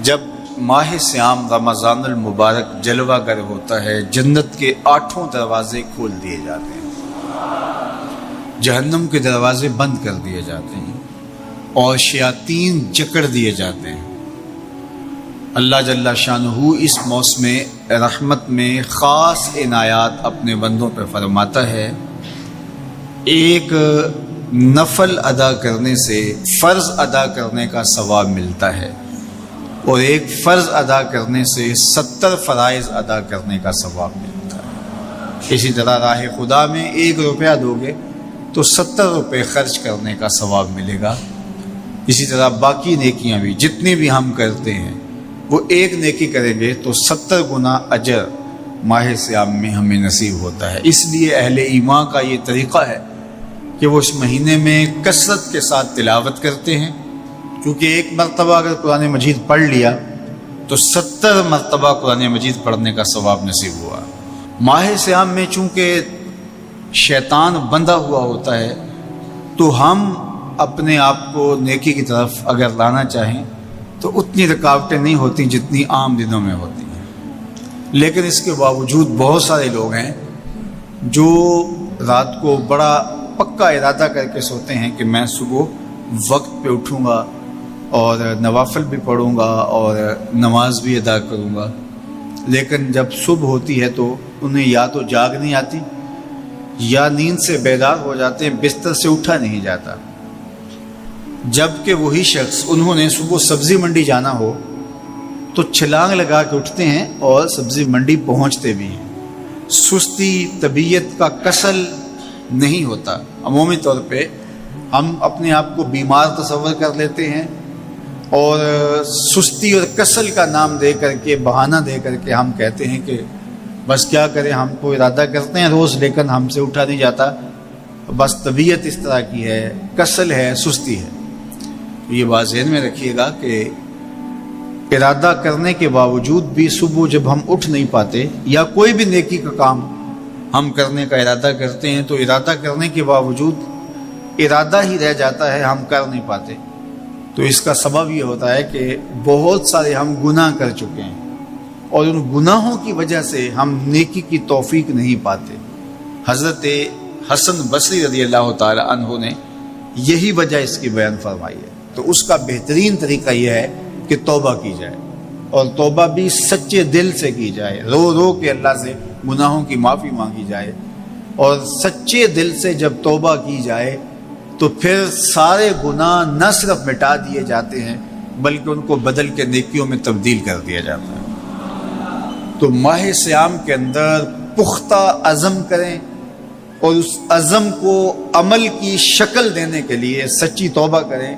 جب ماہ صیام رمضان المبارک جلوہ گر ہوتا ہے، جنت کے 8 دروازے کھول دیے جاتے ہیں، جہنم کے دروازے بند کر دیے جاتے ہیں اور شیاطین جکڑ دیے جاتے ہیں۔ اللہ جل شانہ اس موسم رحمت میں خاص عنایات اپنے بندوں پہ فرماتا ہے۔ ایک نفل ادا کرنے سے فرض ادا کرنے کا ثواب ملتا ہے اور ایک فرض ادا کرنے سے 70 فرائض ادا کرنے کا ثواب ملتا ہے۔ اسی طرح راہ خدا میں 1 روپیہ دو گے تو 70 روپے خرچ کرنے کا ثواب ملے گا۔ اسی طرح باقی نیکیاں بھی جتنی بھی ہم کرتے ہیں، وہ ایک نیکی کریں گے تو 70 گنا اجر ماہ صیام میں ہمیں نصیب ہوتا ہے۔ اس لیے اہل ایمان کا یہ طریقہ ہے کہ وہ اس مہینے میں کثرت کے ساتھ تلاوت کرتے ہیں، کیونکہ ایک مرتبہ اگر قرآن مجید پڑھ لیا تو 70 مرتبہ قرآن مجید پڑھنے کا ثواب نصیب ہوا۔ ماہ صیام میں چونکہ شیطان بندھا ہوا ہوتا ہے تو ہم اپنے آپ کو نیکی کی طرف اگر لانا چاہیں تو اتنی رکاوٹیں نہیں ہوتی جتنی عام دنوں میں ہوتی ہیں، لیکن اس کے باوجود بہت سارے لوگ ہیں جو رات کو بڑا پکا ارادہ کر کے سوتے ہیں کہ میں صبح وقت پہ اٹھوں گا اور نوافل بھی پڑھوں گا اور نماز بھی ادا کروں گا، لیکن جب صبح ہوتی ہے تو انہیں یا تو جاگ نہیں آتی یا نیند سے بیدار ہو جاتے ہیں، بستر سے اٹھا نہیں جاتا۔ جبکہ وہی شخص انہوں نے صبح سبزی منڈی جانا ہو تو چھلانگ لگا کے اٹھتے ہیں اور سبزی منڈی پہنچتے بھی ہیں۔ سستی طبیعت کا کسل نہیں ہوتا۔ عمومی طور پہ ہم اپنے آپ کو بیمار تصور کر لیتے ہیں اور سستی اور کسل کا نام دے کر کے، بہانہ دے کر کے ہم کہتے ہیں کہ بس کیا کریں، ہم کو ارادہ کرتے ہیں روز لیکن ہم سے اٹھا نہیں جاتا، بس طبیعت اس طرح کی ہے، کسل ہے، سستی ہے۔ یہ بات ذہن میں رکھیے گا کہ ارادہ کرنے کے باوجود بھی صبح جب ہم اٹھ نہیں پاتے یا کوئی بھی نیکی کا کام ہم کرنے کا ارادہ کرتے ہیں تو ارادہ کرنے کے باوجود ارادہ ہی رہ جاتا ہے، ہم کر نہیں پاتے، تو اس کا سبب یہ ہوتا ہے کہ بہت سارے ہم گناہ کر چکے ہیں اور ان گناہوں کی وجہ سے ہم نیکی کی توفیق نہیں پاتے۔ حضرت حسن بصری رضی اللہ تعالی عنہ نے یہی وجہ اس کی بیان فرمائی ہے، تو اس کا بہترین طریقہ یہ ہے کہ توبہ کی جائے، اور توبہ بھی سچے دل سے کی جائے، رو رو کے اللہ سے گناہوں کی معافی مانگی جائے، اور سچے دل سے جب توبہ کی جائے تو پھر سارے گناہ نہ صرف مٹا دیے جاتے ہیں بلکہ ان کو بدل کے نیکیوں میں تبدیل کر دیا جاتا ہے۔ تو ماہ صیام کے اندر پختہ عزم کریں اور اس عزم کو عمل کی شکل دینے کے لیے سچی توبہ کریں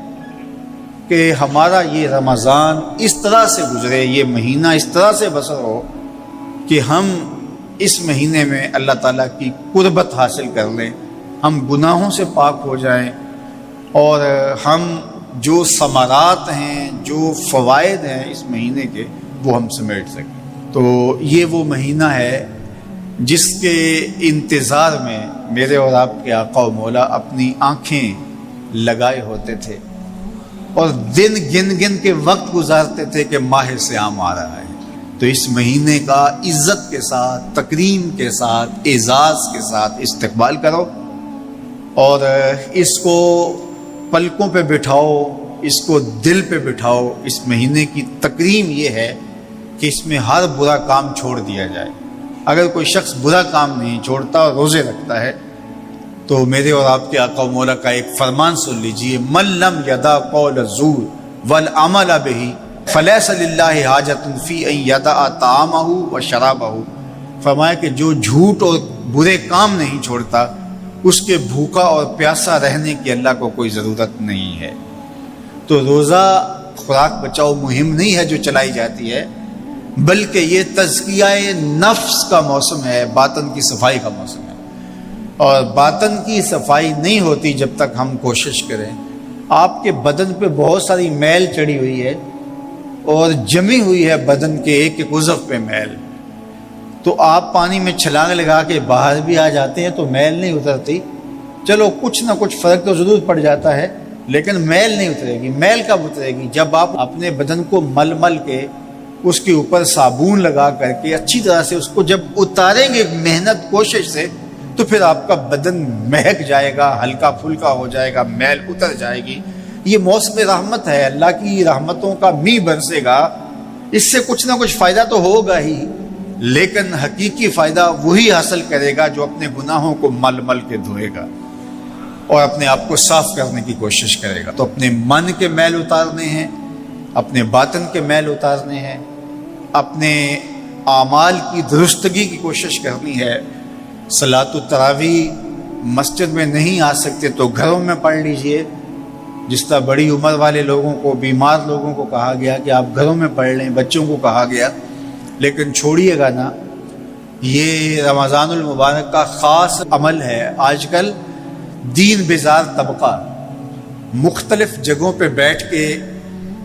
کہ ہمارا یہ رمضان اس طرح سے گزرے، یہ مہینہ اس طرح سے بسر ہو کہ ہم اس مہینے میں اللہ تعالیٰ کی قربت حاصل کر لیں، ہم گناہوں سے پاک ہو جائیں اور ہم جو ثمرات ہیں، جو فوائد ہیں اس مہینے کے، وہ ہم سمیٹ سکیں۔ تو یہ وہ مہینہ ہے جس کے انتظار میں میرے اور آپ کے آقا و مولا اپنی آنکھیں لگائے ہوتے تھے اور دن گن گن کے وقت گزارتے تھے کہ ماہ صیام آ رہا ہے۔ تو اس مہینے کا عزت کے ساتھ، تکریم کے ساتھ، اعزاز کے ساتھ استقبال کرو اور اس کو پلکوں پہ بٹھاؤ، اس کو دل پہ بٹھاؤ۔ اس مہینے کی تکریم یہ ہے کہ اس میں ہر برا کام چھوڑ دیا جائے۔ اگر کوئی شخص برا کام نہیں چھوڑتا اور روزے رکھتا ہے تو میرے اور آپ کے آقا و مولا کا ایک فرمان سن لیجئے، من لم یدع قول الزور والعمل بہ فلیس للہ حاجۃ فی ان یدع طعامہ و شرابہ۔ فرمایا کہ جو جھوٹ اور برے کام نہیں چھوڑتا اس کے بھوکا اور پیاسا رہنے کی اللہ کو کوئی ضرورت نہیں ہے۔ تو روزہ خوراک بچاؤ مہم نہیں ہے جو چلائی جاتی ہے، بلکہ یہ تزکیہ نفس کا موسم ہے، باطن کی صفائی کا موسم ہے، اور باطن کی صفائی نہیں ہوتی جب تک ہم کوشش کریں۔ آپ کے بدن پہ بہت ساری میل چڑھی ہوئی ہے اور جمی ہوئی ہے بدن کے ایک ایک عضو پہ میل، تو آپ پانی میں چھلانگ لگا کے باہر بھی آ جاتے ہیں تو میل نہیں اترتی، چلو کچھ نہ کچھ فرق تو ضرور پڑ جاتا ہے، لیکن میل نہیں اترے گی۔ میل کب اترے گی؟ جب آپ اپنے بدن کو مل مل کے اس کے اوپر صابن لگا کر کے اچھی طرح سے اس کو جب اتاریں گے محنت کوشش سے، تو پھر آپ کا بدن مہک جائے گا، ہلکا پھلکا ہو جائے گا، میل اتر جائے گی۔ یہ موسم رحمت ہے، اللہ کی رحمتوں کا می برسے گا، اس سے کچھ نہ کچھ فائدہ تو ہوگا ہی، لیکن حقیقی فائدہ وہی حاصل کرے گا جو اپنے گناہوں کو مل مل کے دھوئے گا اور اپنے آپ کو صاف کرنے کی کوشش کرے گا۔ تو اپنے من کے میل اتارنے ہیں، اپنے باطن کے میل اتارنے ہیں، اپنے اعمال کی درستگی کی کوشش کرنی ہے۔ صلاۃ التراویح مسجد میں نہیں آ سکتے تو گھروں میں پڑھ لیجئے، جس طرح بڑی عمر والے لوگوں کو، بیمار لوگوں کو کہا گیا کہ آپ گھروں میں پڑھ لیں، بچوں کو کہا گیا، لیکن چھوڑیے گا نا، یہ رمضان المبارک کا خاص عمل ہے۔ آج کل دین بیزار طبقہ مختلف جگہوں پہ بیٹھ کے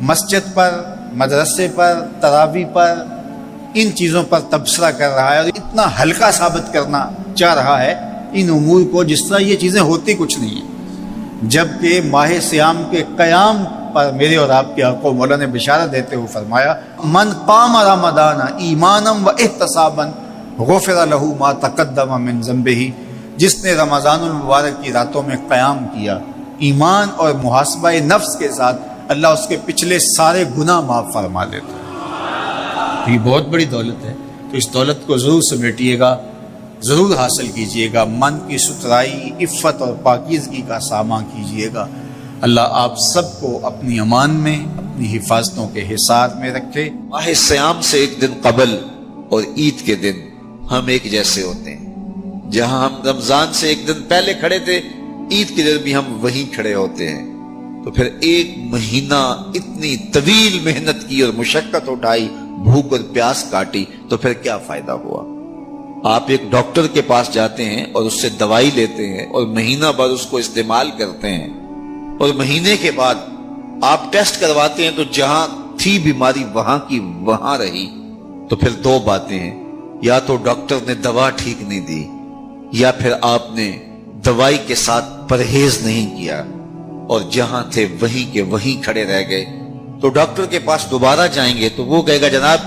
مسجد پر، مدرسے پر، تراویح پر، ان چیزوں پر تبصرہ کر رہا ہے اور اتنا ہلکا ثابت کرنا چاہ رہا ہے ان امور کو، جس طرح یہ چیزیں ہوتی کچھ نہیں ہیں، جبکہ ماہ صیام کے قیام پر میرے اور آپ کے آقا مولا نے بشارت دیتے ہوئے فرمایا، من قام رمضان ایمانا و احتسابا غفر لہ ما تقدم من ذنبہ، جس نے رمضان المبارک کی راتوں میں قیام کیا ایمان اور محاسبہ نفس کے ساتھ، اللہ اس کے پچھلے سارے گناہ معاف فرما دیتا ہے۔ یہ بہت بڑی دولت ہے، تو اس دولت کو ضرور سمیٹیے گا، ضرور حاصل کیجئے گا، من کی ستھرائی، عفت اور پاکیزگی کا سامان کیجئے گا۔ اللہ آپ سب کو اپنی امان میں، اپنی حفاظتوں کے حصار میں رکھے۔ ماہ سیام سے ایک دن قبل اور عید کے دن ہم ایک جیسے ہوتے ہیں، جہاں ہم رمضان سے ایک دن پہلے کھڑے تھے، عید کے دن بھی ہم وہیں کھڑے ہوتے ہیں۔ تو پھر ایک مہینہ اتنی طویل محنت کی اور مشقت اٹھائی، بھوک اور پیاس کاٹی، تو پھر کیا فائدہ ہوا؟ آپ ایک ڈاکٹر کے پاس جاتے ہیں اور اس سے دوائی لیتے ہیں اور مہینہ بھر اس کو استعمال کرتے ہیں، اور مہینے کے بعد آپ ٹیسٹ کرواتے ہیں تو جہاں تھی بیماری وہاں کی وہاں رہی، تو پھر دو باتیں ہیں، یا تو ڈاکٹر نے دوا ٹھیک نہیں دی، یا پھر آپ نے دوائی کے ساتھ پرہیز نہیں کیا اور جہاں تھے وہیں کے وہیں کھڑے رہ گئے۔ تو ڈاکٹر کے پاس دوبارہ جائیں گے تو وہ کہے گا، جناب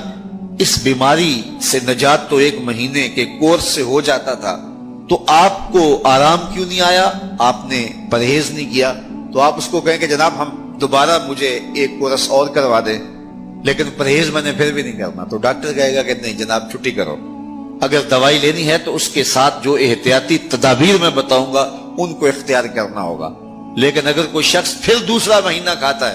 اس بیماری سے نجات تو ایک مہینے کے کورس سے ہو جاتا تھا، تو آپ کو آرام کیوں نہیں آیا؟ آپ نے پرہیز نہیں کیا۔ تو آپ اس کو کہیں کہ جناب ہم دوبارہ مجھے ایک کورس اور کروا دیں، لیکن پرہیز میں نے پھر بھی نہیں کرنا۔ تو ڈاکٹر کہے گا کہ نہیں جناب چھٹی کرو، اگر دوائی لینی ہے تو اس کے ساتھ جو احتیاطی تدابیر میں بتاؤں گا ان کو اختیار کرنا ہوگا۔ لیکن اگر کوئی شخص پھر دوسرا مہینہ کھاتا ہے